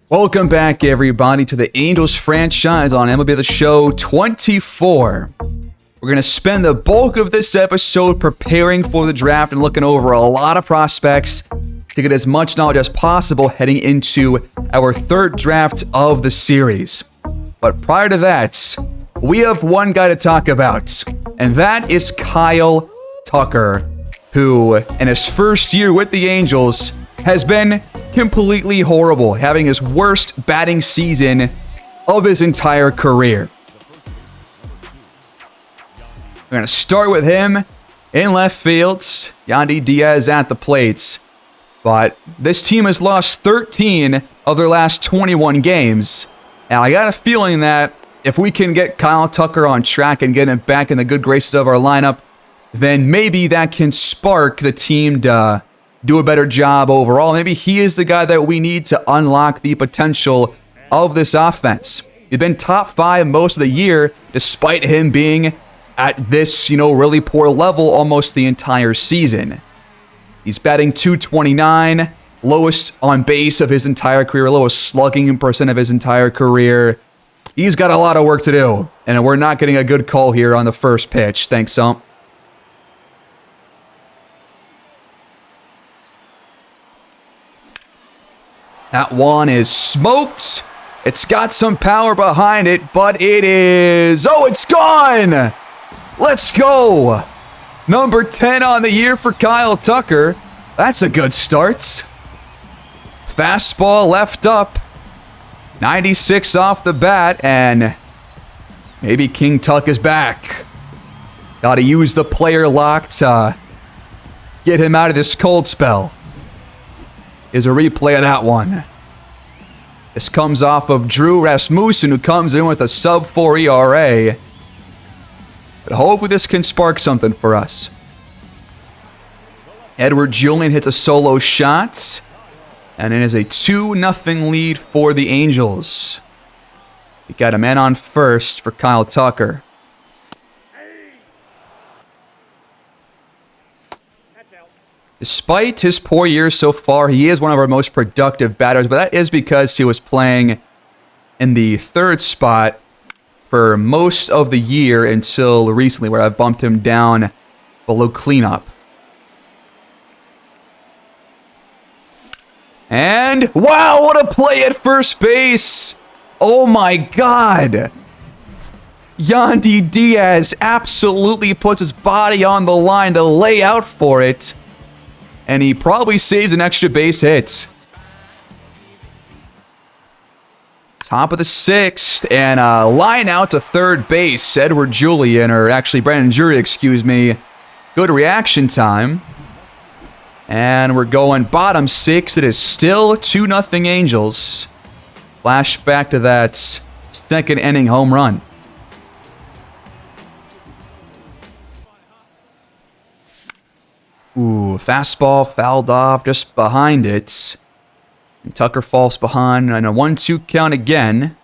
Welcome back, everybody, to the Angels franchise on MLB The Show 24. We're going to spend the bulk of this episode preparing for the draft and looking over a lot of prospects to get as much knowledge as possible heading into our third draft of the series. But prior to that, we have one guy to talk about, and that is Kyle Tucker, who, in his first year with the Angels, has been completely horrible, having his worst batting season of his entire career. We're going to start with him in left field. Yandy Diaz at the plates. But this team has lost 13 of their last 21 games. And I got a feeling that if we can get Kyle Tucker on track and get him back in the good graces of our lineup, then maybe that can spark the team to do a better job overall. Maybe he is the guy that we need to unlock the potential of this offense. He's been top 5 most of the year, despite him being at this, really poor level almost the entire season. He's batting .229, lowest on base of his entire career, lowest slugging percent of his entire career. He's got a lot of work to do, and we're not getting a good call here on the first pitch. Thanks, Ump. That one is smoked. It's got some power behind it, but it is... Oh, it's gone! Let's go! Number 10 on the year for Kyle Tucker. That's a good start. Fastball left up. 96 off the bat, and maybe King Tuck is back. Got to use the player lock to get him out of this cold spell. Is a replay of that one. This comes off of Drew Rasmussen, who comes in with a sub-4 ERA. But hopefully this can spark something for us. Edward Julian hits a solo shot. And it is a 2-0 lead for the Angels. We got a man on first for Kyle Tucker. Despite his poor year so far, he is one of our most productive batters, but that is because he was playing in the third spot for most of the year until recently, where I've bumped him down below cleanup. And, wow, what a play at first base! Oh my god! Yandy Diaz absolutely puts his body on the line to lay out for it. And he probably saves an extra base hit. Top of the 6th, and a line out to third base. Edward Julian, or actually Brandon Drury, excuse me. Good reaction time. And we're going bottom 6. It is still 2-0 Angels. Flashback to that second inning home run. Ooh, fastball fouled off just behind it. And Tucker falls behind and a 1-2 count again.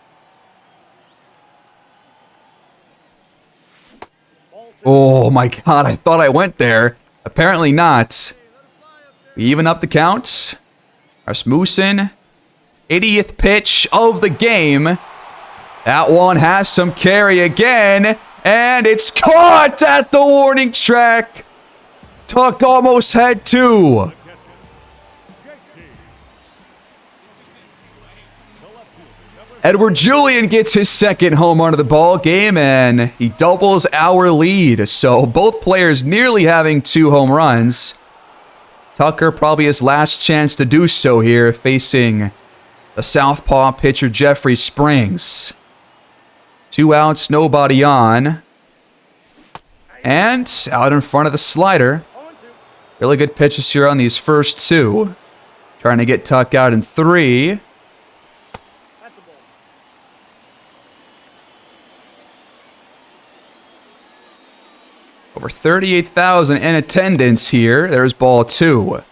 Oh my god, I thought I went there. Apparently not. We even up the counts. Rasmussen, 80th pitch of the game. That one has some carry again. And it's caught at the warning track. Tuck almost had 2. Edward Julian gets his second home run of the ball game, and he doubles our lead. So both players nearly having 2 home runs. Tucker probably his last chance to do so here, facing the southpaw pitcher Jeffrey Springs. 2 outs, nobody on. And out in front of the slider. Really good pitches here on these first 2. Trying to get Tuck out in 3. Over 38,000 in attendance here. There's ball 2.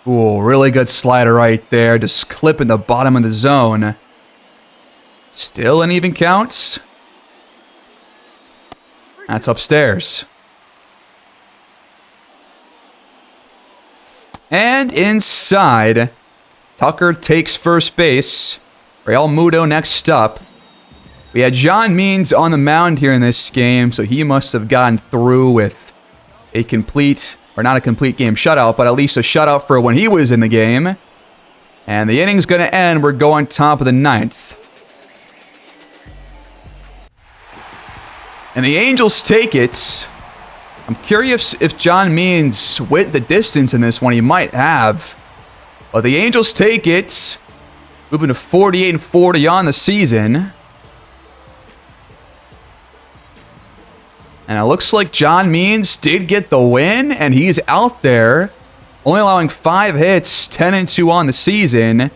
Ooh, really good slider right there. Just clipping the bottom of the zone. Still an even counts. That's upstairs. And inside, Tucker takes first base. Real Muto next up. We had John Means on the mound here in this game, so he must have gotten through with a complete, or not a complete game shutout, but at least a shutout for when he was in the game. And the inning's going to end. We're going top of the 9th. And the Angels take it. I'm curious if John Means went the distance in this one. He might have. But the Angels take it. Moving to 48-40 on the season. And it looks like John Means did get the win. And he's out there. Only allowing 5 hits, 10-2 on the season.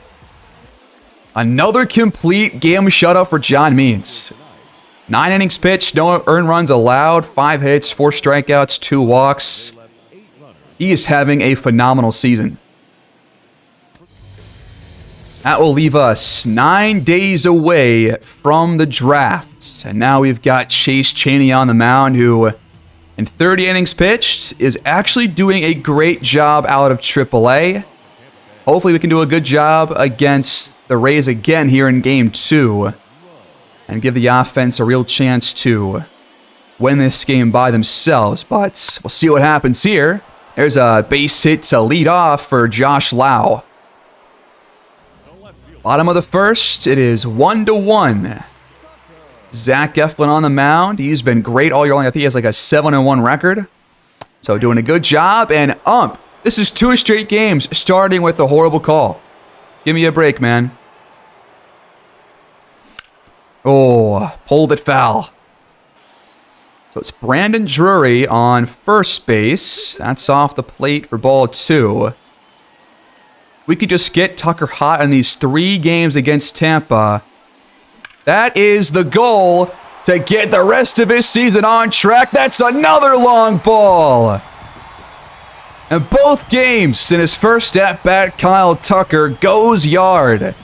Another complete game shutout for John Means. 9 innings pitched, no earned runs allowed, 5 hits, 4 strikeouts, 2 walks. He is having a phenomenal season. That will leave us 9 days away from the draft. And now we've got Chase Chaney on the mound, who in 30 innings pitched is actually doing a great job out of AAA. Hopefully we can do a good job against the Rays again here in Game 2 and give the offense a real chance to win this game by themselves. But we'll see what happens here. There's a base hit to lead off for Josh Lau. Bottom of the first, it is 1-1. Zach Eflin on the mound. He's been great all year long. I think he has like a 7-1 record. So doing a good job. And this is 2 straight games starting with a horrible call. Give me a break, man. Oh, pulled it foul. So it's Brandon Drury on first base. That's off the plate for ball 2. We could just get Tucker hot in these 3 games against Tampa. That is the goal to get the rest of his season on track. That's another long ball. In both games, in his first at-bat, Kyle Tucker goes yard.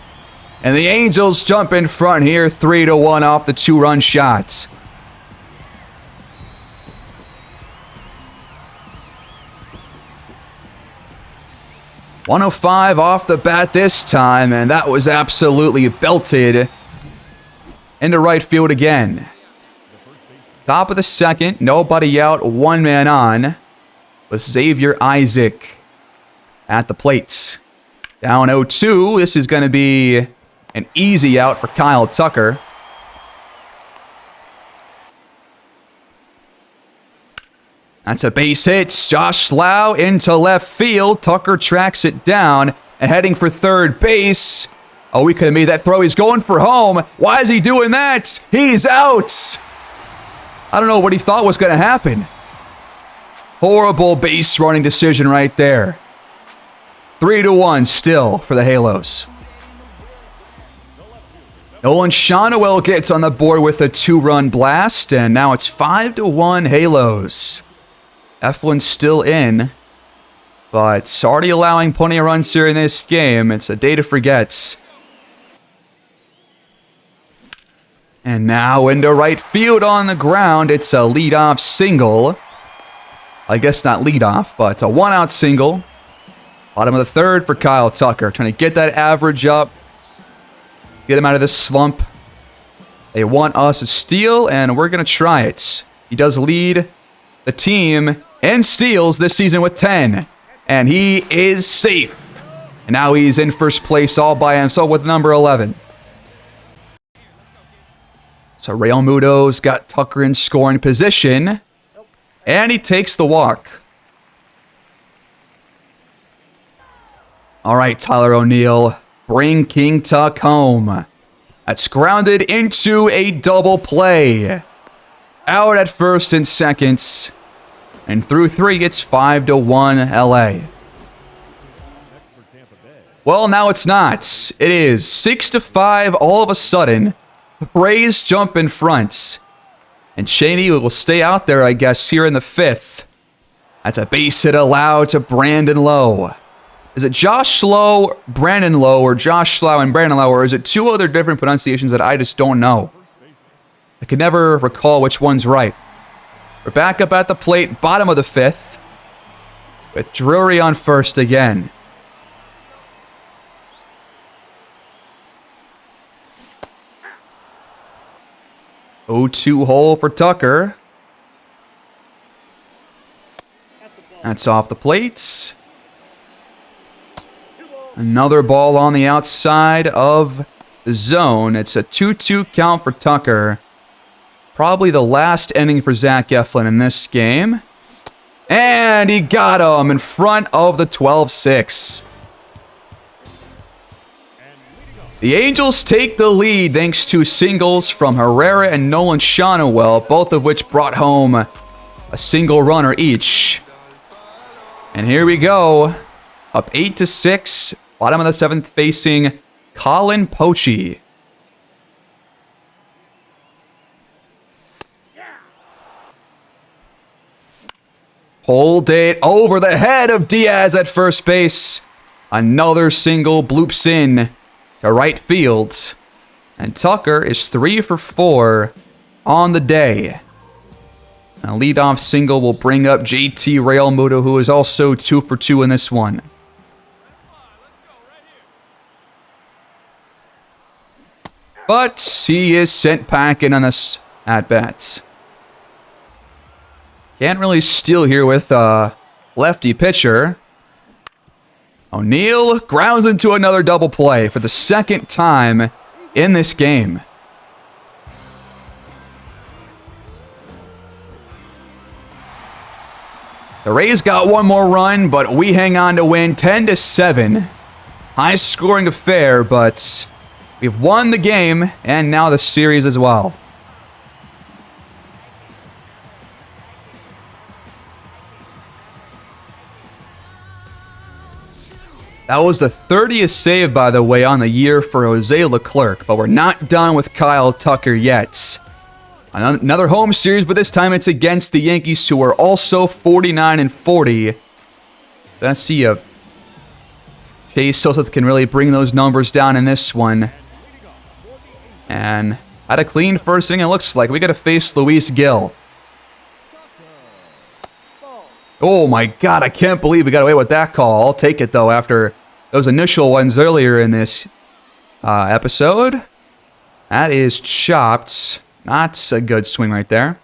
And the Angels jump in front here, 3-1 off the 2-run shots. .105 off the bat this time, and that was absolutely belted into right field again. Top of the second, nobody out, 1 man on, with Xavier Isaac at the plates. Down 0-2, this is going to be an easy out for Kyle Tucker. That's a base hit. Josh Lau into left field. Tucker tracks it down and heading for third base. Oh, we could have made that throw. He's going for home. Why is he doing that? He's out. I don't know what he thought was going to happen. Horrible base running decision right there. 3-1 still for the Halos. Nolan Shawnuel gets on the board with a 2-run blast, and now it's 5-1 Halos. Eflin's still in, but it's already allowing plenty of runs here in this game. It's a day to forget. And now into right field on the ground. It's a leadoff single. I guess not leadoff, but a 1-out single. Bottom of the third for Kyle Tucker. Trying to get that average up. Get him out of this slump. They want us to steal, and we're going to try it. He does lead the team in steals this season with 10. And he is safe. And now he's in first place all by himself with number 11. So Real Muto's got Tucker in scoring position. And he takes the walk. All right, Tyler O'Neill. Bring King Tuck home. That's grounded into a double play. Out at first and second. And through 3, it's 5-1 LA. Well, now it's not. It is 6-5 all of a sudden. The Rays jump in front. And Chaney will stay out there, I guess, here in the 5th. That's a base hit allowed to Brandon Lowe. Is it Josh Lowe, Brandon Lowe, or Josh Lowe and Brandon Lowe, or is it 2 other different pronunciations that I just don't know? I can never recall which one's right. We're back up at the plate, bottom of the 5th. with Drury on first again. Oh, 2 hole for Tucker. That's off the plates. Another ball on the outside of the zone. It's a 2-2 count for Tucker. Probably the last inning for Zach Eflin in this game. And he got him in front of the 12-6. The Angels take the lead thanks to singles from Herrera and Nolan Shonowell, both of which brought home a single runner each. And here we go. Up 8-6. Bottom of the 7th facing Colin Poche. Pulled it over the head of Diaz at first base. Another single bloops in to right field. And Tucker is 3 for 4 on the day. A leadoff single will bring up JT Realmuto, who is also 2 for 2 in this one. But he is sent packing on this at-bats. Can't really steal here with a lefty pitcher. O'Neill grounds into another double play for the second time in this game. The Rays got one more run, but we hang on to win 10-7. High scoring affair, but we've won the game and now the series as well. That was the 30th save, by the way, on the year for Jose Leclerc, but we're not done with Kyle Tucker yet. Another home series, but this time it's against the Yankees, who are also 49-40. Let's see if Chase Sosa can really bring those numbers down in this one. And had a clean first inning, it looks like. We got to face Luis Gil. Oh my God, I can't believe we got away with that call. I'll take it, though, after those initial ones earlier in this episode. That is chopped. Not a good swing right there.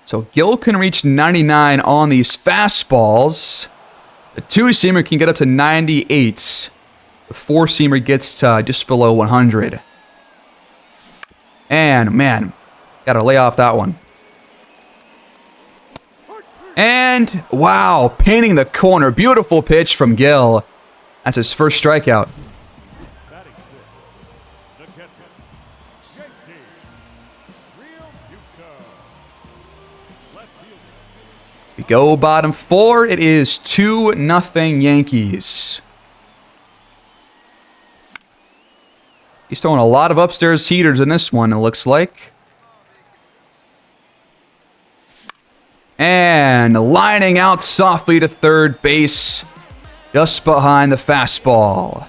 So Gil can reach 99 on these fastballs. The 2-seamer can get up to 98. The 4-seamer gets to just below 100. And, man, got to lay off that one. And, wow, painting the corner. Beautiful pitch from Gil. That's his first strikeout. We go bottom 4. It is 2-0 Yankees. He's throwing a lot of upstairs heaters in this one, it looks like. And lining out softly to third base, just behind the fastball.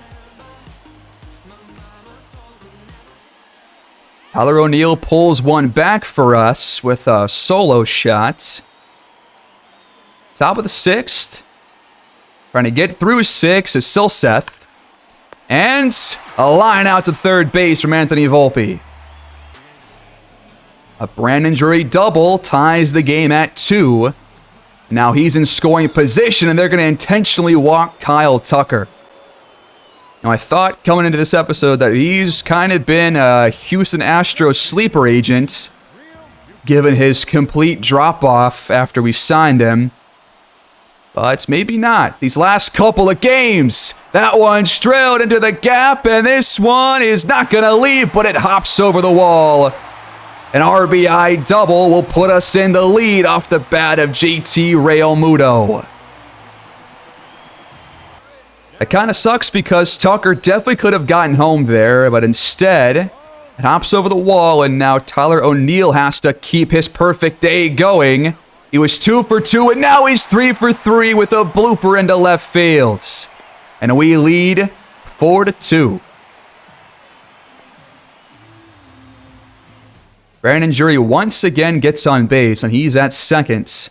Tyler O'Neill pulls one back for us with a solo shot. Top of the 6th. Trying to get through 6 is Silseth. And a line out to third base from Anthony Volpe. A Brandon Drury double ties the game at 2. Now he's in scoring position, and they're going to intentionally walk Kyle Tucker. Now, I thought coming into this episode that he's kind of been a Houston Astros sleeper agent, given his complete drop-off after we signed him. But maybe not. These last couple of games, that one trailed into the gap, and this one is not going to leave, but it hops over the wall. An RBI double will put us in the lead off the bat of JT Realmuto. It kind of sucks because Tucker definitely could have gotten home there, but instead, it hops over the wall, and now Tyler O'Neill has to keep his perfect day going. He was 2 for 2, and now he's 3 for 3 with a blooper into left field. And we lead 4-2. Brandon Drury once again gets on base, and he's at second.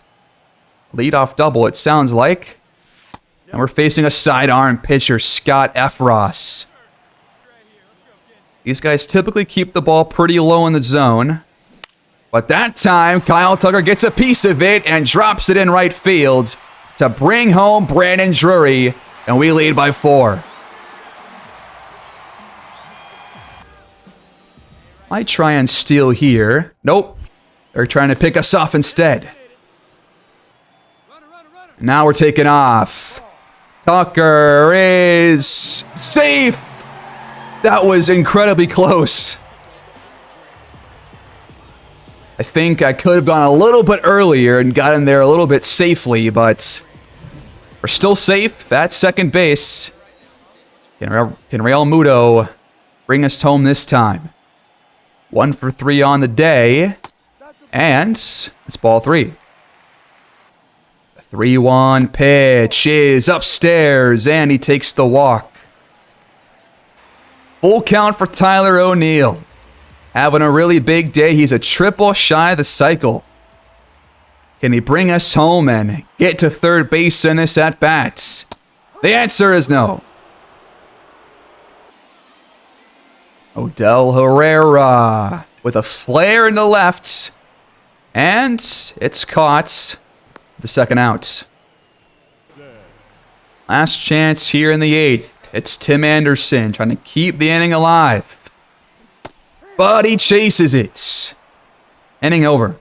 leadoff double, it sounds like. And we're facing a sidearm pitcher, Scott Efros. These guys typically keep the ball pretty low in the zone. But that time, Kyle Tucker gets a piece of it and drops it in right field to bring home Brandon Drury, and we lead by 4. Might try and steal here. Nope. They're trying to pick us off instead. Now we're taking off. Tucker is safe. That was incredibly close. I think I could have gone a little bit earlier and got in there a little bit safely, but we're still safe at second base. Can Real Muto bring us home this time? 1 for 3 on the day, and it's ball 3. The 3-1 pitch is upstairs, and he takes the walk. Full count for Tyler O'Neill. Having a really big day. He's a triple shy of the cycle. Can he bring us home and get to third base in this at-bats? The answer is no. Odell Herrera with a flare in the left. And it's caught. The second out. Last chance here in the 8th. It's Tim Anderson trying to keep the inning alive. But he chases it. Inning over.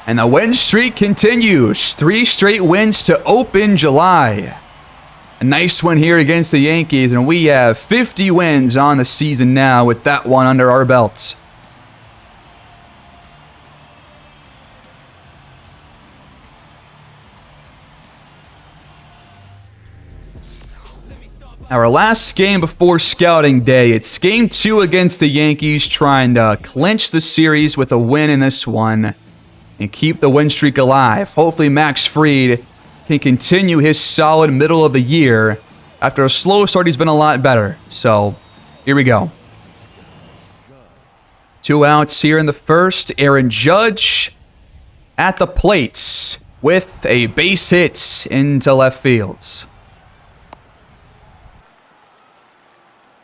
And the win streak continues. 3 straight wins to open July. A nice one here against the Yankees, and we have 50 wins on the season now with that one under our belts. Our last game before scouting day, it's game 2 against the Yankees, trying to clinch the series with a win in this one and keep the win streak alive. Hopefully Max Fried can continue his solid middle of the year. After a slow start, he's been a lot better. So, here we go. 2 outs here in the first. Aaron Judge at the plate with a base hit into left field.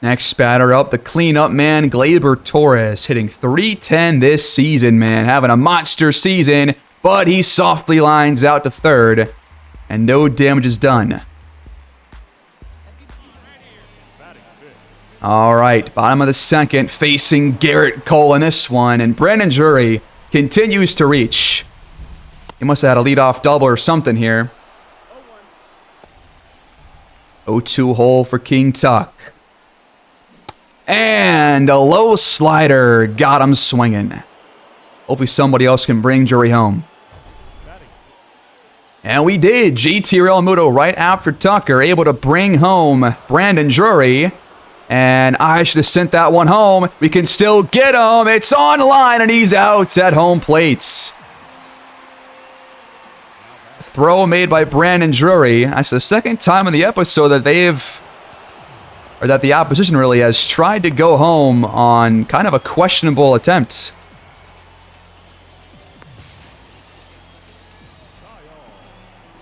Next batter up, the cleanup man, Gleyber Torres, hitting .310 this season, man. Having a monster season, but he softly lines out to third, and no damage is done. All right, bottom of the second, facing Garrett Cole in this one, and Brandon Drury continues to reach. He must have had a leadoff double or something here. 0-2 hole for King Tuck. And a low slider got him swinging. Hopefully somebody else can bring Drury home. And we did. JT Realmuto right after Tucker able to bring home Brandon Drury. And I should have sent that one home. We can still get him. It's on line and he's out at home plate. Throw made by Brandon Drury. That's the second time in the episode that that the opposition really has tried to go home on kind of a questionable attempt.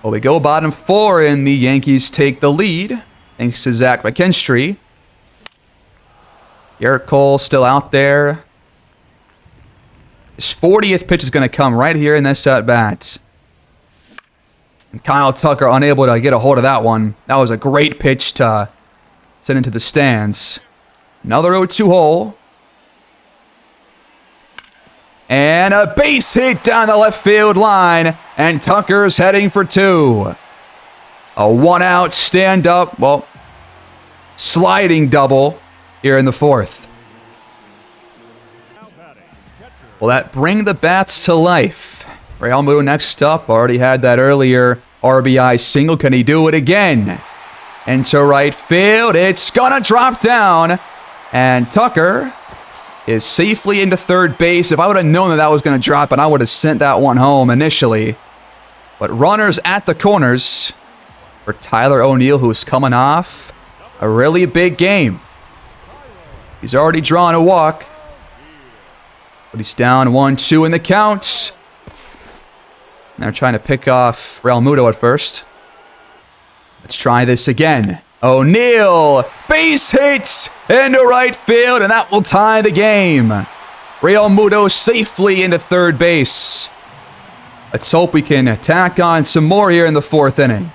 Well, we go bottom 4 and the Yankees take the lead thanks to Zach McKinstry. Garrett Cole still out there. His 40th pitch is going to come right here in this at-bat. And Kyle Tucker unable to get a hold of that one. That was a great pitch to send into the stands. Another 0-2 hole. And a base hit down the left field line. And Tucker's heading for 2. A 1-out stand-up, well, sliding double here in the 4th. Will that bring the bats to life? Realmuto next up. Already had that earlier RBI single. Can he do it again? Into right field. It's gonna drop down. And Tucker is safely into third base. If I would have known that that was gonna drop, and I would have sent that one home initially. But runners at the corners for Tyler O'Neill, who's coming off a really big game. He's already drawn a walk. But he's down 1-2 in the count. They're trying to pick off Real Muto at first. Let's try this again. O'Neill, base hits into right field, and that will tie the game. Real Muto safely into third base. Let's hope we can tack on some more here in the fourth inning.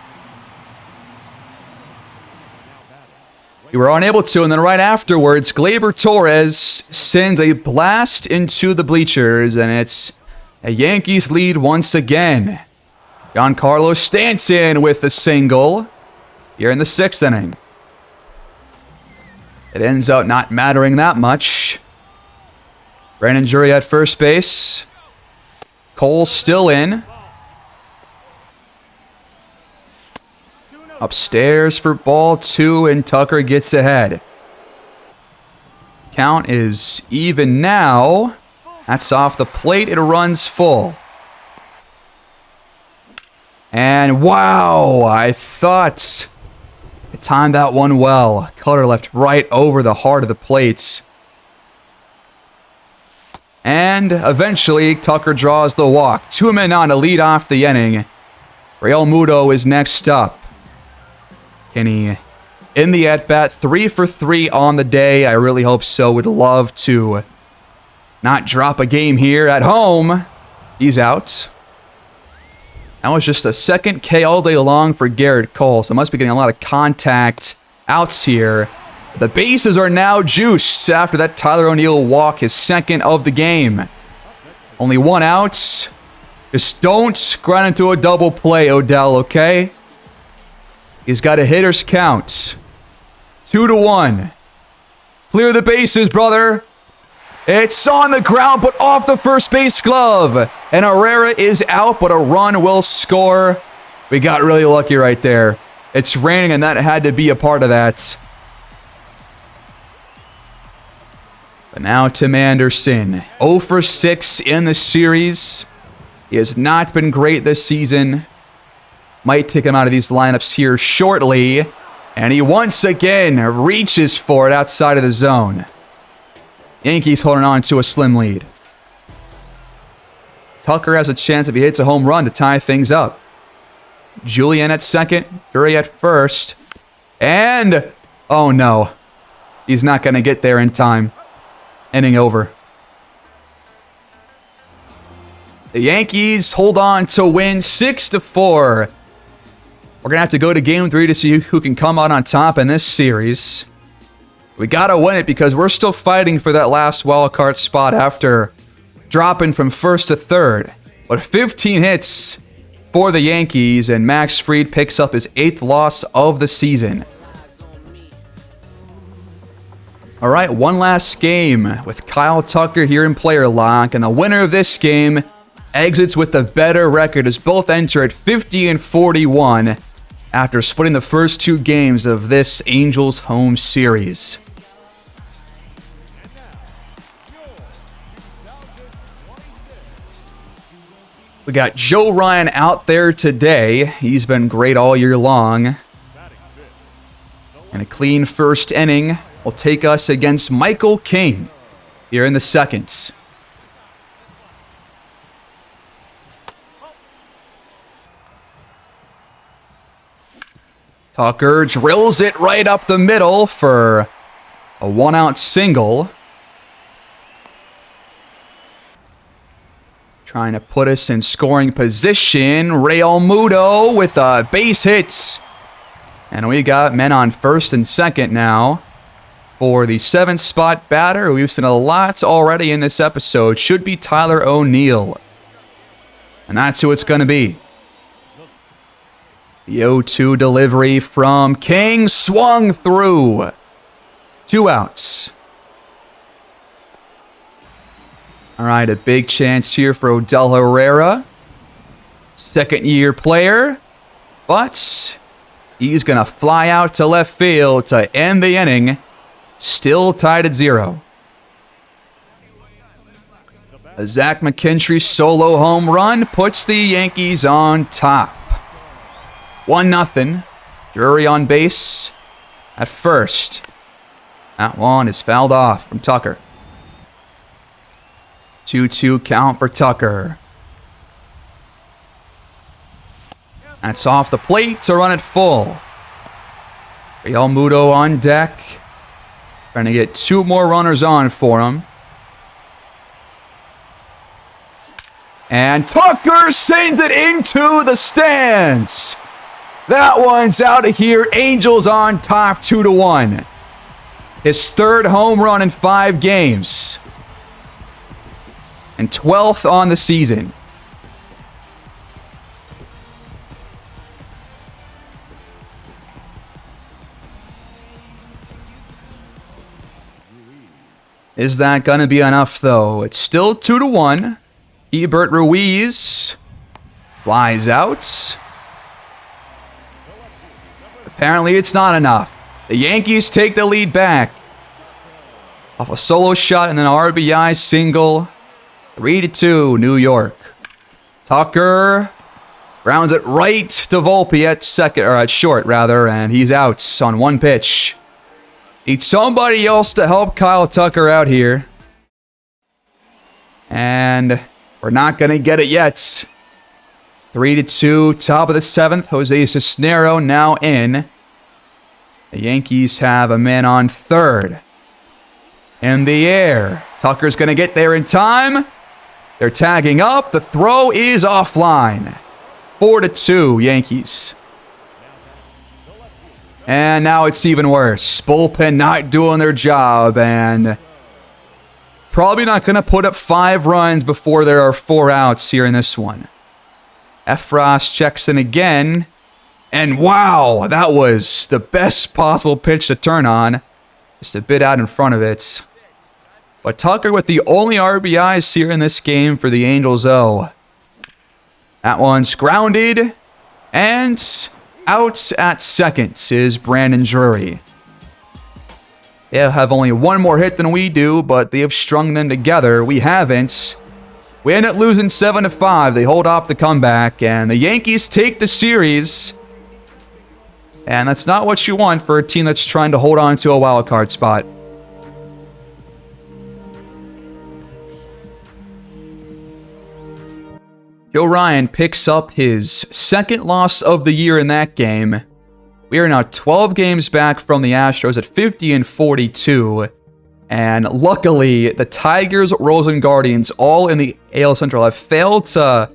We were unable to, and then right afterwards, Gleyber Torres sends a blast into the bleachers, and it's a Yankees lead once again. Giancarlo Stanton with a single here in the sixth inning. It ends up not mattering that much. Brandon Drury at first base. Cole still in. Upstairs for ball 2, and Tucker gets ahead. Count is even now. That's off the plate. It runs full. And wow, I thought I timed that one well. Cutter left right over the heart of the plates. And eventually, Tucker draws the walk. 2 men on to lead off the inning. Real Muto is next up. Can he in the at-bat? 3 for 3 on the day. I really hope so. Would love to not drop a game here at home. He's out. That was just a second K all day long for Garrett Cole, so must be getting a lot of contact outs here. The bases are now juiced after that Tyler O'Neill walk, his second of the game. Only 1 out. Just don't grind into a double play, Odell, okay? He's got a hitter's count. 2-1. Clear the bases, brother. It's on the ground, but off the first base glove. And Herrera is out, but a run will score. We got really lucky right there. It's raining, and that had to be a part of that. But now Tim Anderson. 0 for 6 in the series. He has not been great this season. Might take him out of these lineups here shortly. And he once again reaches for it outside of the zone. Yankees holding on to a slim lead. Tucker has a chance if he hits a home run to tie things up. Julian at second. Drury at first. And, oh no. He's not going to get there in time. Inning over. The Yankees hold on to win 6-4. We're going to have to go to game 3 to see who can come out on top in this series. We got to win it because we're still fighting for that last wild card spot after dropping from first to third. But 15 hits for the Yankees, and Max Fried picks up his 8th loss of the season. All right, one last game with Kyle Tucker here in player lock, and the winner of this game exits with the better record as both enter at 50-41 after splitting the first 2 games of this Angels home series. We got Joe Ryan out there today. He's been great all year long. And a clean first inning will take us against Michael King here in the second. Tucker drills it right up the middle for a 1-out single. Trying to put us in scoring position. Real Muto with a base hit. And we got men on first and second now for the 7th spot batter. We've seen a lot already in this episode. Should be Tyler O'Neill. And that's who it's going to be. The 0-2 delivery from King swung through. 2 outs. All right, a big chance here for Odell Herrera. Second-year player. But he's going to fly out to left field to end the inning. Still tied at 0. A Zach McKinstry solo home run puts the Yankees on top. 1-0. Drury on base at first. That one is fouled off from Tucker. 2-2 count for Tucker. That's off the plate to run it full. Real Muto on deck. Trying to get 2 more runners on for him. And Tucker sends it into the stands. That one's out of here. Angels on top 2-1. His 3rd home run in 5 games. And 12th on the season. Is that going to be enough, though? It's still 2-1. Hebert Ruiz flies out. Apparently, it's not enough. The Yankees take the lead back. Off a solo shot and then an RBI single. 3-2, New York. Tucker grounds it right to Volpe at second, or at short, rather, and he's out on 1 pitch. Need somebody else to help Kyle Tucker out here. And we're not going to get it yet. 3-2, top of the 7th. Jose Cisnero now in. The Yankees have a man on 3rd. In the air. Tucker's going to get there in time. They're tagging up. The throw is offline. 4-2, Yankees. And now it's even worse. Bullpen not doing their job, and probably not going to put up 5 runs before there are 4 outs here in this one. Efros checks in again, and wow, that was the best possible pitch to turn on. Just a bit out in front of it. But Tucker with the only RBIs here in this game for the Angels, though. That one's grounded, and out at second is Brandon Drury. They have only 1 more hit than we do, but they have strung them together. We haven't. We end up losing 7-5. They hold off the comeback, and the Yankees take the series. And that's not what you want for a team that's trying to hold on to a wild card spot. Joe Ryan picks up his 2nd loss of the year in that game. We are now 12 games back from the Astros at 50-42. And luckily, the Tigers, Royals, and Guardians, all in the AL Central, have failed to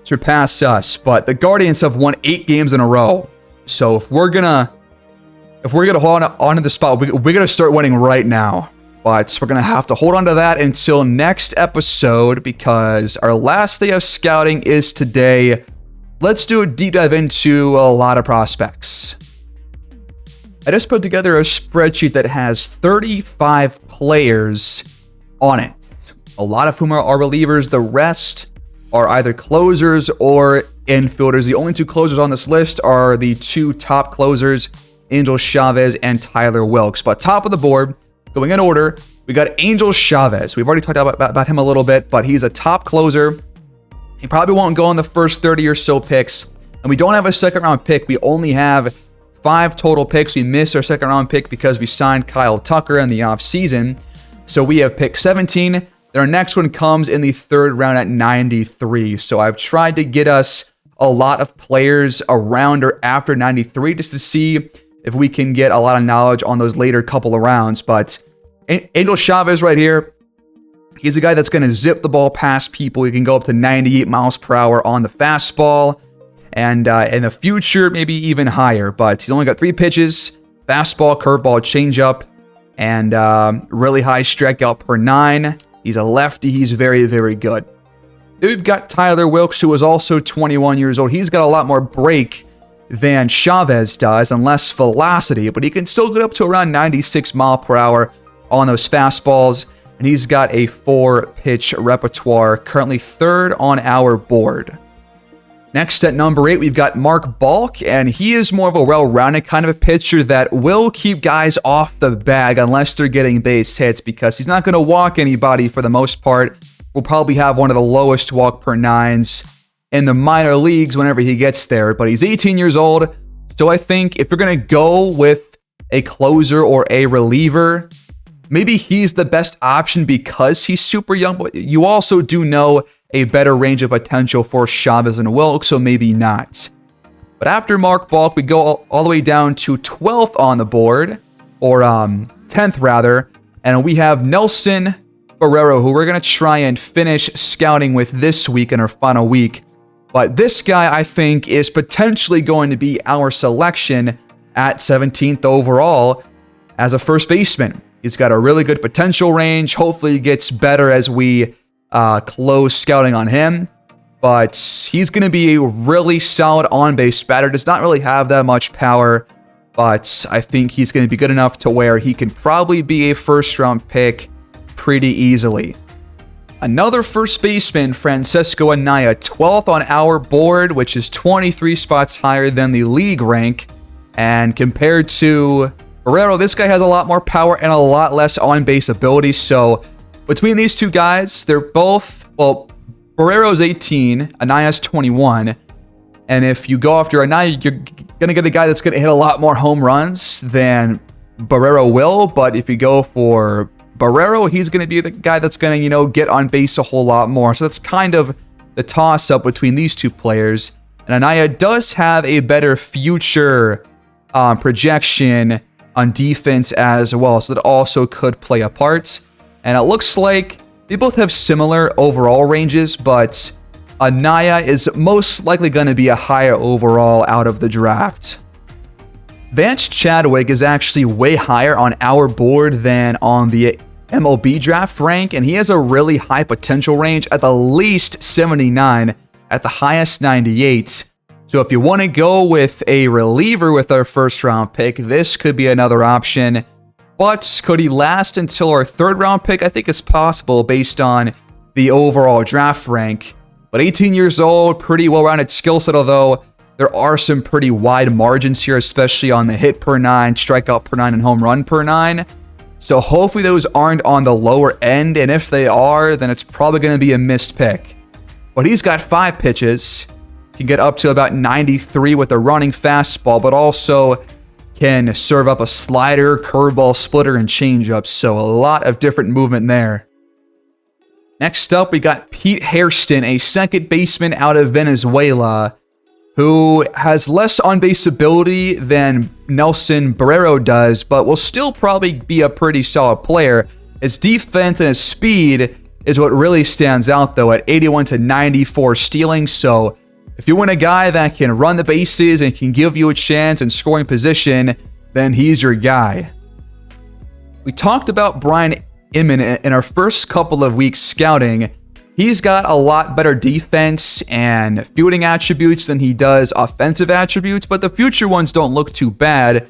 surpass us. But the Guardians have won 8 games in a row. So if we're gonna hold on to the spot, we're gonna start winning right now. But we're going to have to hold on to that until next episode because our last day of scouting is today. Let's do a deep dive into a lot of prospects. I just put together a spreadsheet that has 35 players on it. A lot of whom are relievers. The rest are either closers or infielders. The only 2 closers on this list are the 2 top closers, Angel Chavez and Tyler Wilkes. But top of the board, going in order, we got Angel Chavez. We've already talked about him a little bit, but he's a top closer. He probably won't go in the first 30 or so picks. And we don't have a 2nd round pick. We only have 5 total picks. We missed our 2nd round pick because we signed Kyle Tucker in the offseason. So we have pick 17. Then our next one comes in the 3rd round at 93. So I've tried to get us a lot of players around or after 93 just to see if we can get a lot of knowledge on those later couple of rounds. But Angel Chavez right here, he's a guy that's going to zip the ball past people. He can go up to 98 miles per hour on the fastball. And in the future, maybe even higher. But he's only got 3 pitches, fastball, curveball, changeup, and really high strikeout per 9. He's a lefty. He's very, very good. Then we've got Tyler Wilkes, who is also 21 years old. He's got a lot more break than Chavez does and less velocity, but he can still get up to around 96 mile per hour on those fastballs, and he's got a 4-pitch repertoire, currently 3rd on our board. Next at number 8, we've got Mark Balk, and he is more of a well-rounded kind of a pitcher that will keep guys off the bag unless they're getting base hits, because he's not going to walk anybody for the most part. We'll probably have one of the lowest walk per 9s in the minor leagues whenever he gets there, but he's 18 years old, so I think if you're going to go with a closer or a reliever, maybe he's the best option because he's super young, but you also do know a better range of potential for Chavez and Wilkes, so maybe not. But after Mark Balk, we go all the way down to 12th on the board, or 10th rather, and we have Nelson Barrero, who we're going to try and finish scouting with this week in our final week. But this guy, I think, is potentially going to be our selection at 17th overall as a first baseman. He's got a really good potential range. Hopefully, he gets better as we close scouting on him. But he's going to be a really solid on-base batter. Does not really have that much power, but I think he's going to be good enough to where he can probably be a first-round pick pretty easily. Another first baseman, Francisco Anaya, 12th on our board, which is 23 spots higher than the league rank. And compared to Barrero, this guy has a lot more power and a lot less on-base ability. So between these two guys, they're both, well, Barrero's 18, Anaya's 21. And if you go after Anaya, you're going to get a guy that's going to hit a lot more home runs than Barrero will. But if you go for Barrero, he's going to be the guy that's going to, get on base a whole lot more. So that's kind of the toss-up between these two players. And Anaya does have a better future projection on defense as well. So that also could play a part. And it looks like they both have similar overall ranges, but Anaya is most likely going to be a higher overall out of the draft. Vance Chadwick is actually way higher on our board than on the MLB draft rank, and he has a really high potential range, at the least 79, at the highest 98. So if you want to go with a reliever with our first round pick, this could be another option. But could he last until our third round pick? I think it's possible based on the overall draft rank. But 18 years old, pretty well-rounded skill set, although there are some pretty wide margins here, especially on the hit per 9, strikeout per 9, and home run per 9. So hopefully those aren't on the lower end, and if they are, then it's probably going to be a missed pick. But he's got 5 pitches, can get up to about 93 with a running fastball, but also can serve up a slider, curveball, splitter, and changeup. So a lot of different movement there. Next up, we got Pete Hairston, a second baseman out of Venezuela, who has less on-base ability than Nelson Barrero does, but will still probably be a pretty solid player. His defense and his speed is what really stands out, though, at 81 to 94 stealing. So if you want a guy that can run the bases and can give you a chance in scoring position, then he's your guy. We talked about Brian Inman in our first couple of weeks scouting. He's got a lot better defense and fielding attributes than he does offensive attributes, but the future ones don't look too bad.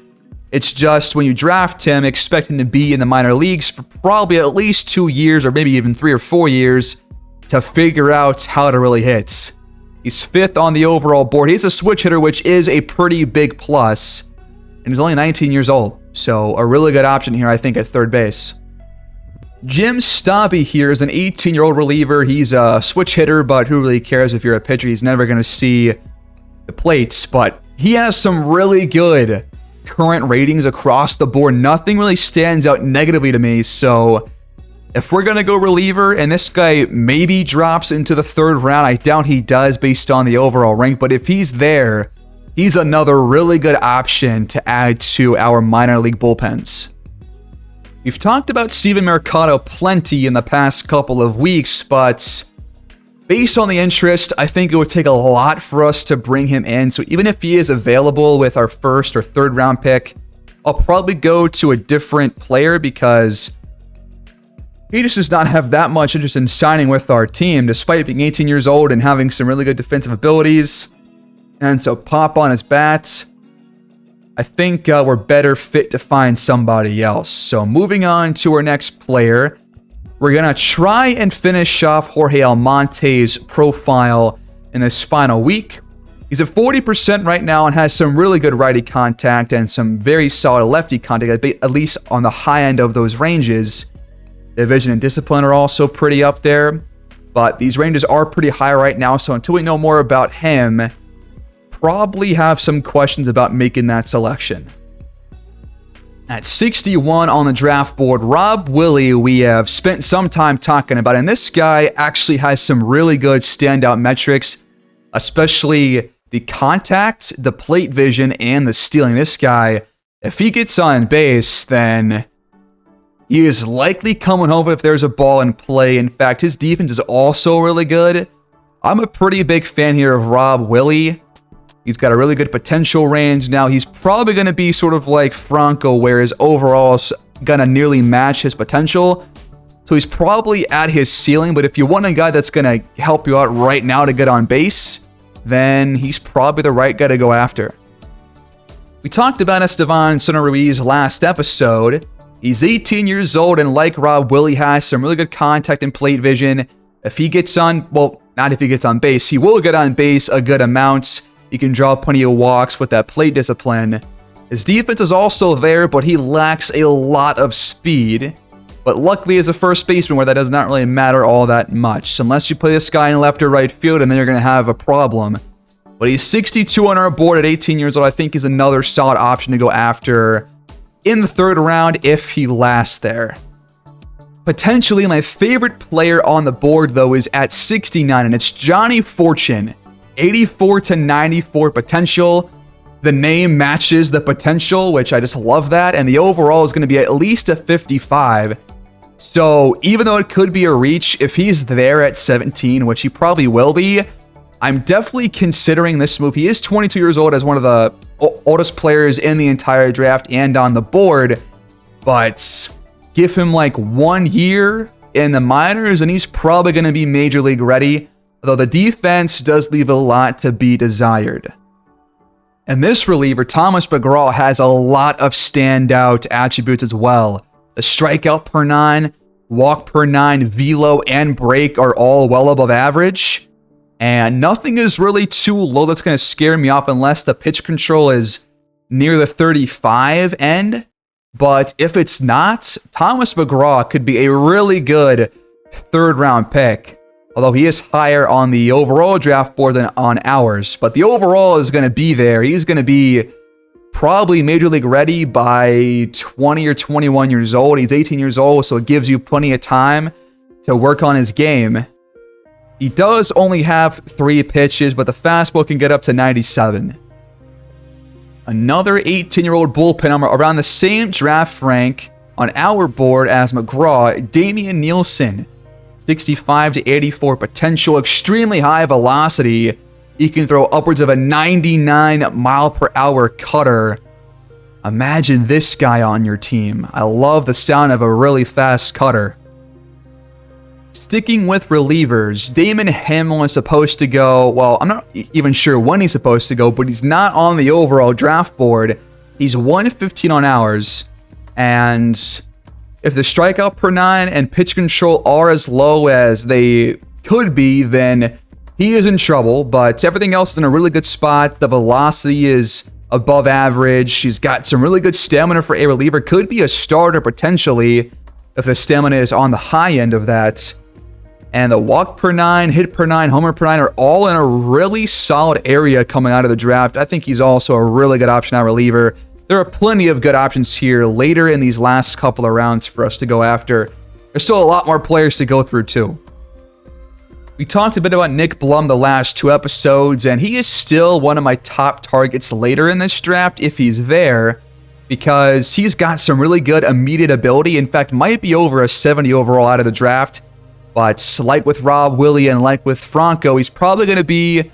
It's just when you draft him, expect him to be in the minor leagues for probably at least 2 years or maybe even 3 or 4 years to figure out how to really hit. He's 5th on the overall board. He's a switch hitter, which is a pretty big plus. And he's only 19 years old. So a really good option here, I think, at third base. Jim Stabby here is an 18-year-old reliever. He's a switch hitter, but who really cares if you're a pitcher? He's never going to see the plates. But he has some really good current ratings across the board. Nothing really stands out negatively to me. So if we're going to go reliever, and this guy maybe drops into the third round, I doubt he does based on the overall rank, but if he's there, he's another really good option to add to our minor league bullpens. We've talked about Steven Mercado plenty in the past couple of weeks, but based on the interest, I think it would take a lot for us to bring him in. So even if he is available with our first or third round pick, I'll probably go to a different player because he just does not have that much interest in signing with our team, despite being 18 years old and having some really good defensive abilities. And so pop on his bats. I think we're better fit to find somebody else. So moving on to our next player, we're going to try and finish off Jorge Almonte's profile in this final week. He's at 40% right now and has some really good righty contact and some very solid lefty contact, at least on the high end of those ranges. Division and discipline are also pretty up there, but these ranges are pretty high right now, so until we know more about him, probably have some questions about making that selection. At 61 on the draft board, Rob Willie, we have spent some time talking about, and this guy actually has some really good standout metrics, especially the contact, the plate vision, and the stealing. This guy, if he gets on base, then he is likely coming home if there's a ball in play. In fact, his defense is also really good. I'm a pretty big fan here of Rob Willie. He's got a really good potential range. Now, he's probably going to be sort of like Franco, where his overall is going to nearly match his potential. So he's probably at his ceiling, but if you want a guy that's going to help you out right now to get on base, then he's probably the right guy to go after. We talked about Estevan Ruiz last episode. He's 18 years old, and like Rob Willie, has some really good contact and plate vision. If he gets on, well, not if he gets on base, he will get on base a good amount. He can draw plenty of walks with that plate discipline. His defense is also there, but he lacks a lot of speed. But luckily, as a first baseman, where that does not really matter all that much. So unless you play this guy in left or right field, and then you're going to have a problem. But he's 62 on our board at 18 years old. I think he's another solid option to go after in the third round if he lasts there. Potentially, my favorite player on the board, though, is at 69, and it's Johnny Fortune. 84 to 94 potential. The name matches the potential, which I just love that. And the overall is going to be at least a 55. So even though it could be a reach, if he's there at 17, which he probably will be, I'm definitely considering this move. He is 22 years old, as one of the oldest players in the entire draft and on the board. But give him like 1 year in the minors, and he's probably going to be major league ready. Although the defense does leave a lot to be desired. And this reliever, Thomas McGraw, has a lot of standout attributes as well. The strikeout per 9, walk per 9, velo, and break are all well above average. And nothing is really too low that's going to scare me off unless the pitch control is near the 35 end. But if it's not, Thomas McGraw could be a really good third round pick. Although he is higher on the overall draft board than on ours. But the overall is going to be there. He's going to be probably major league ready by 20 or 21 years old. He's 18 years old, so it gives you plenty of time to work on his game. He does only have 3 pitches, but the fastball can get up to 97. Another 18-year-old bullpen arm around the same draft rank on our board as McGraw, Damian Nielsen. 65 to 84 potential, extremely high velocity. He can throw upwards of a 99 mile per hour cutter. Imagine this guy on your team. I love the sound of a really fast cutter. Sticking with relievers, Damon Hamlin is supposed to go, well, I'm not even sure when he's supposed to go, but he's not on the overall draft board. He's 115 on ours, and if the strikeout per 9 and pitch control are as low as they could be, then he is in trouble, but everything else is in a really good spot. The velocity is above average. He's got some really good stamina for a reliever. Could be a starter potentially if the stamina is on the high end of that. And the walk per 9, hit per 9, homer per 9 are all in a really solid area coming out of the draft. I think he's also a really good option at reliever. There are plenty of good options here later in these last couple of rounds for us to go after. There's still a lot more players to go through too. We talked a bit about Nick Blum the last 2 episodes, and he is still one of my top targets later in this draft if he's there, because he's got some really good immediate ability. In fact, might be over a 70 overall out of the draft. But like with Rob Willie and like with Franco, he's probably going to be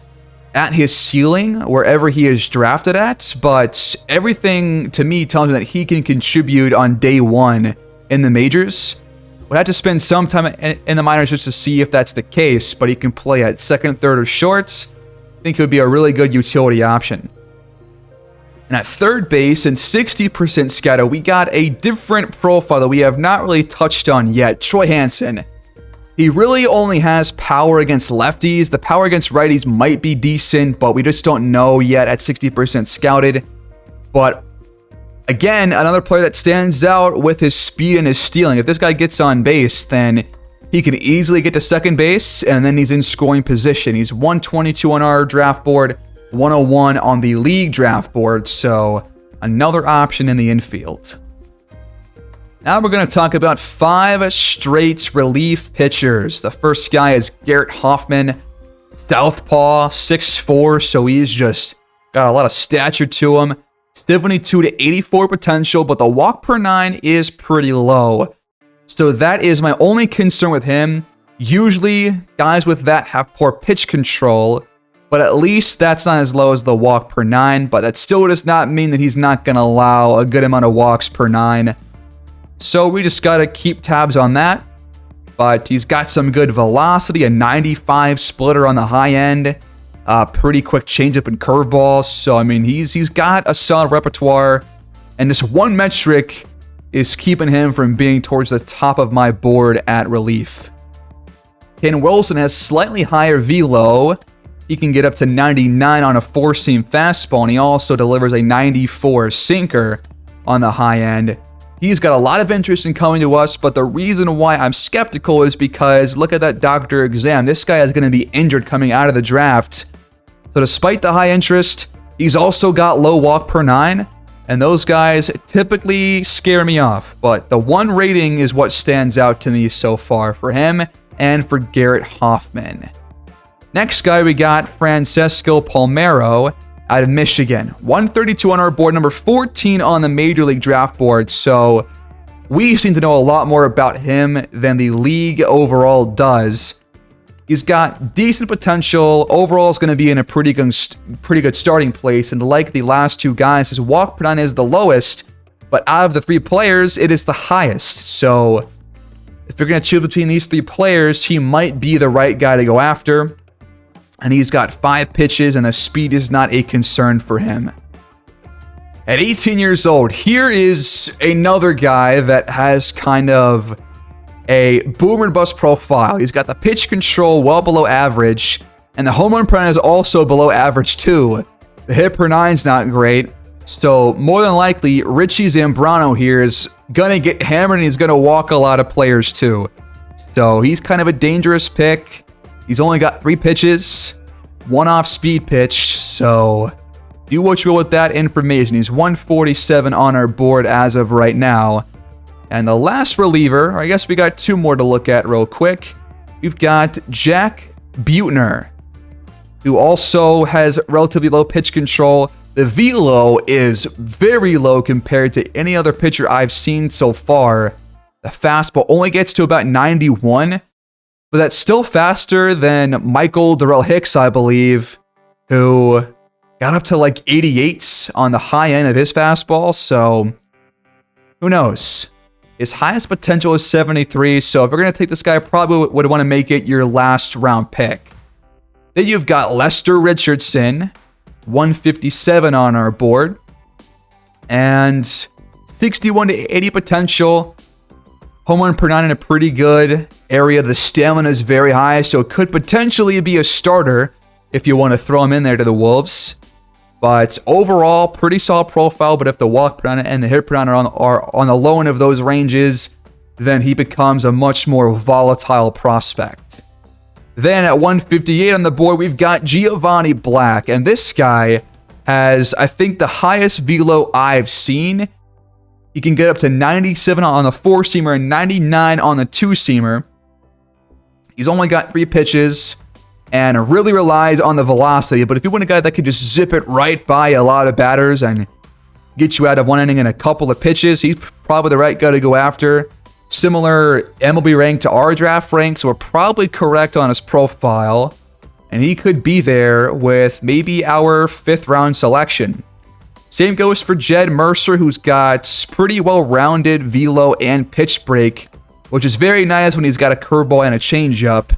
at his ceiling wherever he is drafted at. But everything to me tells me that he can contribute on day 1 in the majors. We'll have to spend some time in the minors just to see if that's the case, but he can play at second, third, or shorts. I think he would be a really good utility option. And at third base and 60% scatter, we got a different profile that we have not really touched on yet. Troy Hansen. He really only has power against lefties. The power against righties might be decent, but we just don't know yet at 60% scouted. But again, another player that stands out with his speed and his stealing. If this guy gets on base, then he can easily get to second base, and then he's in scoring position. He's 122 on our draft board, 101 on the league draft board, so another option in the infield. Now we're going to talk about 5 straight relief pitchers. The first guy is Garrett Hoffman, Southpaw, 6'4", so he's just got a lot of stature to him. 72 to 84 potential, but the walk per 9 is pretty low. So that is my only concern with him. Usually, guys with that have poor pitch control, but at least that's not as low as the walk per 9, but that still does not mean that he's not going to allow a good amount of walks per 9. So we just got to keep tabs on that. But he's got some good velocity, a 95 splitter on the high end, pretty quick changeup and curveball. So, I mean, he's got a solid repertoire, and this one metric is keeping him from being towards the top of my board at relief. Ken Wilson has slightly higher velo. He can get up to 99 on a four-seam fastball, and he also delivers a 94 sinker on the high end. He's got a lot of interest in coming to us, but the reason why I'm skeptical is because look at that doctor exam. This guy is going to be injured coming out of the draft. So despite the high interest, he's also got low walk per 9, and those guys typically scare me off. But the 1 rating is what stands out to me so far for him and for Garrett Hoffman. Next guy, we got Francesco Palmeiro out of Michigan. 132 on our board, number 14 on the Major League Draft board. So we seem to know a lot more about him than the league overall does. He's got decent potential. Overall is going to be in a pretty good starting place. And like the last 2 guys, his walk per 9 is the lowest, but out of the 3 players, it is the highest. So if you're going to choose between these 3 players, he might be the right guy to go after. And he's got 5 pitches, and the speed is not a concern for him. At 18 years old, here is another guy that has kind of a boom and bust profile. He's got the pitch control well below average, and the home run per 9 is also below average too. The hit per 9 is not great, so more than likely, Richie Zambrano here is going to get hammered, and he's going to walk a lot of players too. So he's kind of a dangerous pick. He's only got 3 pitches, 1 off-speed pitch, so do what you will with that information. He's 147 on our board as of right now. And the last reliever, or I guess we got 2 more to look at real quick. We've got Jack Buettner, who also has relatively low pitch control. The velo is very low compared to any other pitcher I've seen so far. The fastball only gets to about 91. But that's still faster than Michael Darrell Hicks, I believe, who got up to like 88 on the high end of his fastball. So who knows? His highest potential is 73. So if you're going to take this guy, probably would want to make it your last round pick. Then you've got Lester Richardson, 157 on our board, and 61 to 80 potential. Home run per 9 in a pretty good area. The stamina is very high, so it could potentially be a starter if you want to throw him in there to the Wolves. But overall, pretty solid profile. But if the walk per 9 and the hit per 9 are on the low end of those ranges, then he becomes a much more volatile prospect. Then at 158 on the board, we've got Giovanni Black. And this guy has, I think, the highest velo I've seen. He can get up to 97 on the 4-seamer and 99 on the 2-seamer. He's only got 3 pitches and really relies on the velocity. But if you want a guy that can just zip it right by a lot of batters and get you out of 1 inning in a couple of pitches, he's probably the right guy to go after. Similar MLB rank to our draft rank, so we're probably correct on his profile. And he could be there with maybe our 5th round selection. Same goes for Jed Mercer, who's got pretty well-rounded velo and pitch break, which is very nice when he's got a curveball and a changeup.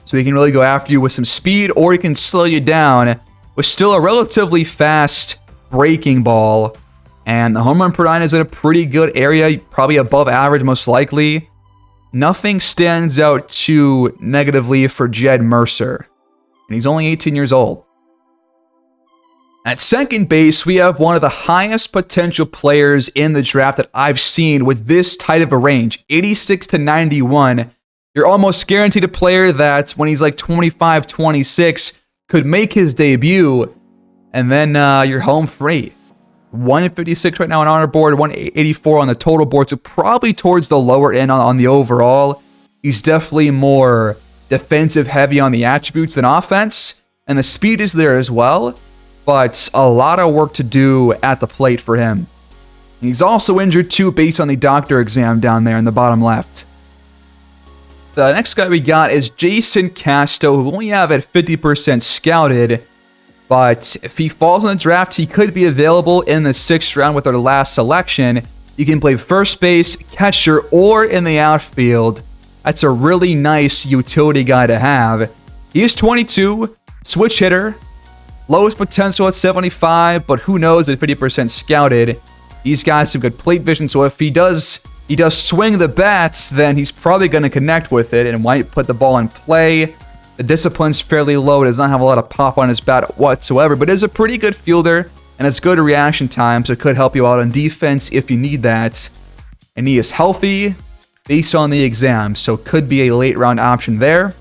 So he can really go after you with some speed, or he can slow you down with still a relatively fast breaking ball. And the home run per 9 is in a pretty good area, probably above average most likely. Nothing stands out too negatively for Jed Mercer. And he's only 18 years old. At second base, we have one of the highest potential players in the draft that I've seen with this tight of a range, 86 to 91. You're almost guaranteed a player that when he's like 25, 26, could make his debut, and then you're home free. 156 right now on our board, 184 on the total board, so probably towards the lower end on the overall. He's definitely more defensive heavy on the attributes than offense, and the speed is there as well, but a lot of work to do at the plate for him. He's also injured too, based on the doctor exam down there in the bottom left. The next guy we got is Jason Casto, who only have at 50% scouted, but if he falls in the draft, he could be available in the 6th round with our last selection. You can play first base, catcher, or in the outfield. That's a really nice utility guy to have. He is 22, switch hitter, lowest potential at 75, but who knows at 50% scouted. He's got some good plate vision, so if he does swing the bats, then he's probably going to connect with it and might put the ball in play. The discipline's fairly low, does not have a lot of pop on his bat whatsoever, but is a pretty good fielder and has good reaction time, so it could help you out on defense if you need that. And he is healthy based on the exam, so could be a late round option there.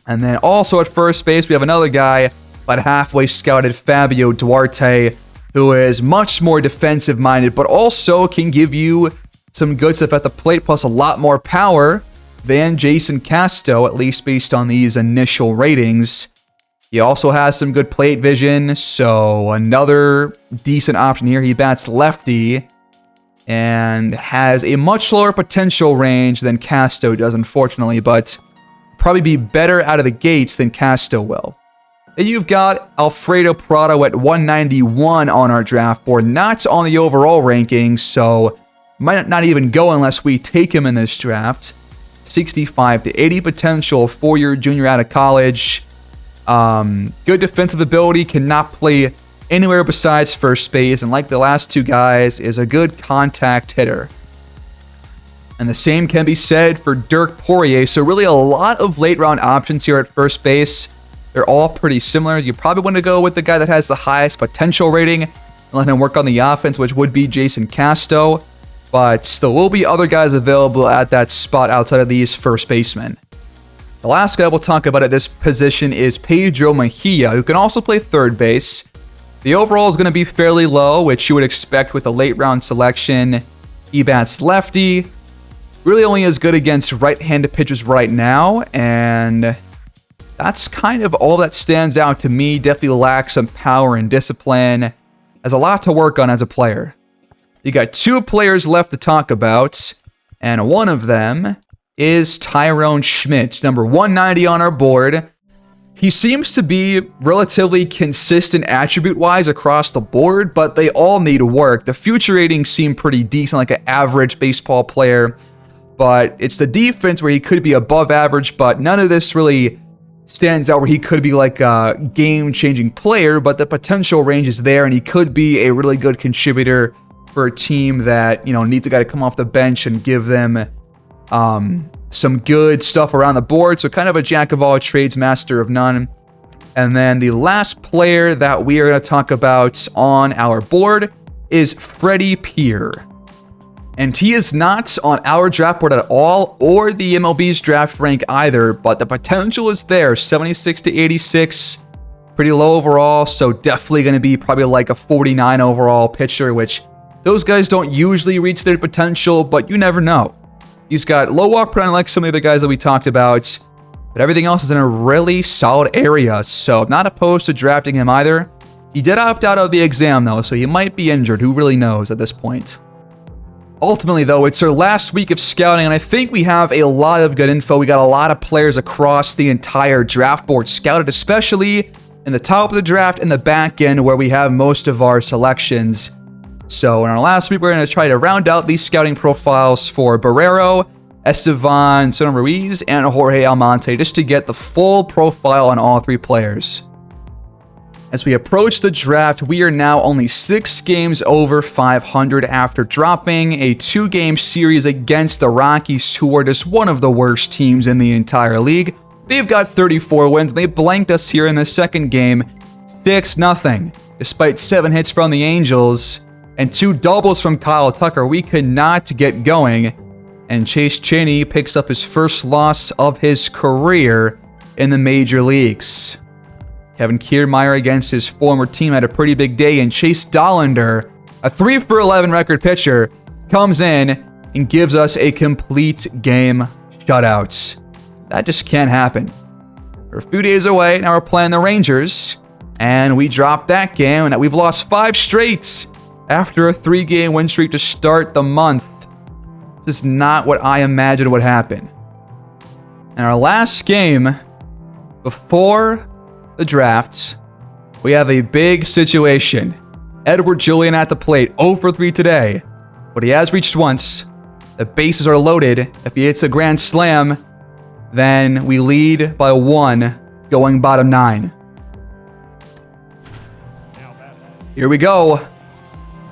And then also at first base, we have another guy, about halfway scouted, Fabio Duarte, who is much more defensive minded, but also can give you some good stuff at the plate, plus a lot more power than Jason Casto, at least based on these initial ratings. He also has some good plate vision, so another decent option here. He bats lefty and has a much lower potential range than Casto does, unfortunately, but probably be better out of the gates than Casto will. Then you've got Alfredo Prado at 191 on our draft board, not on the overall rankings, so might not even go unless we take him in this draft. 65 to 80 potential, 4-year junior out of college. Good defensive ability, cannot play anywhere besides first base, and like the last two guys, is a good contact hitter. And the same can be said for Dirk Poirier, so really a lot of late round options here at first base. They're all pretty similar. You probably want to go with the guy that has the highest potential rating and let him work on the offense, which would be Jason Casto. But there will be other guys available at that spot outside of these first basemen. The last guy we'll talk about at this position is Pedro Mejia, who can also play third base. The overall is going to be fairly low, which you would expect with a late round selection. He bats lefty, really only as good against right-handed pitchers right now, and that's kind of all that stands out to me. Definitely lacks some power and discipline. Has a lot to work on as a player. You got two players left to talk about, and one of them is Tyrone Schmidt, number 190 on our board. He seems to be relatively consistent attribute-wise across the board, but they all need work. The future ratings seem pretty decent, like an average baseball player, but it's the defense where he could be above average, but none of this really stands out where he could be like a game-changing player, but the potential range is there, and he could be a really good contributor for a team that, you know, needs a guy to come off the bench and give them some good stuff around the board. So kind of a jack of all trades, master of none. And then the last player that we are going to talk about on our board is Freddie Peer. And he is not on our draft board at all, or the MLB's draft rank either, but the potential is there. 76 to 86, pretty low overall, so definitely going to be probably like a 49 overall pitcher, which those guys don't usually reach their potential, but you never know. He's got low walk per like some of the other guys that we talked about, but everything else is in a really solid area, so I'm not opposed to drafting him either. He did opt out of the exam, though, so he might be injured. Who really knows at this point? Ultimately, though, it's our last week of scouting, and I think we have a lot of good info. We got a lot of players across the entire draft board scouted, especially in the top of the draft and the back end where we have most of our selections. So in our last week, we're going to try to round out these scouting profiles for Barrero, Estevan Soto Ruiz, and Jorge Almonte, just to get the full profile on all three players. As we approach the draft, we are now only 6 games over 500 after dropping a 2-game series against the Rockies, who are just one of the worst teams in the entire league. They've got 34 wins. They blanked us here in the second game, 6-0. Despite 7 hits from the Angels and 2 doubles from Kyle Tucker, we could not get going. And Chase Cheney picks up his first loss of his career in the major leagues. Kevin Kiermaier against his former team had a pretty big day, and Chase Dollander, a 3-for-11 record pitcher, comes in and gives us a complete game shutout. That just can't happen. We're a few days away. Now we're playing the Rangers. And we dropped that game. And we've lost 5 straight after a 3-game win streak to start the month. This is not what I imagined would happen. In our last game before the draft, we have a big situation. Edward Julian at the plate, 0 for 3 today. But he has reached once. The bases are loaded. If he hits a grand slam, then we lead by 1, going bottom 9. Here we go.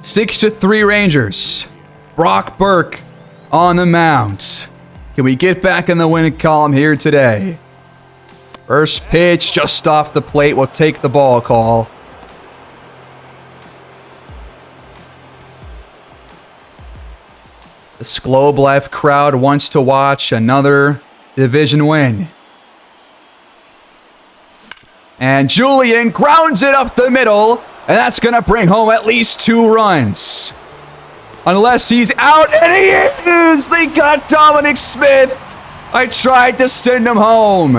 6-3 Rangers. Brock Burke on the mound. Can we get back in the win column here today? First pitch just off the plate. We'll take the ball call. The Globe Life crowd wants to watch another division win. And Julian grounds it up the middle, and that's going to bring home at least 2 runs. Unless he's out, and he is! They got Dominic Smith! I tried to send him home.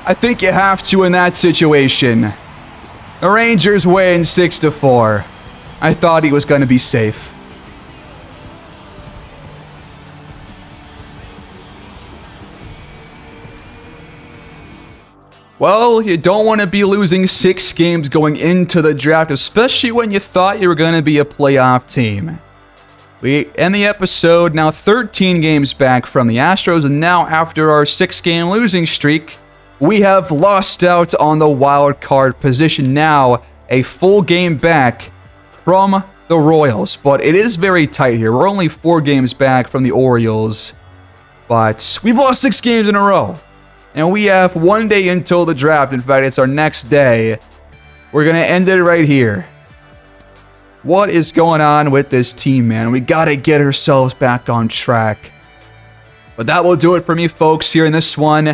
I think you have to in that situation. The Rangers win 6-4. I thought he was going to be safe. Well, you don't want to be losing 6 games going into the draft, especially when you thought you were going to be a playoff team. We end the episode now 13 games back from the Astros, and now after our 6-game losing streak, we have lost out on the wild card position. Now a full game back from the Royals, but it is very tight here. We're only 4 games back from the Orioles, but we've lost 6 games in a row. And we have 1 day until the draft. In fact, it's our next day. We're going to end it right here. What is going on with this team, man? We got to get ourselves back on track. But that will do it for me, folks, here in this one.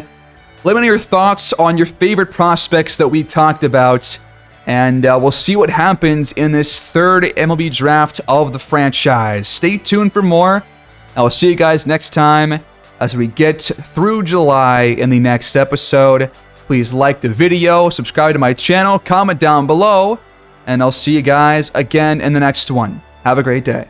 Let me know your thoughts on your favorite prospects that we talked about. And we'll see what happens in this 3rd MLB draft of the franchise. Stay tuned for more. I will see you guys next time as we get through July in the next episode. Please like the video, subscribe to my channel, comment down below, and I'll see you guys again in the next one. Have a great day.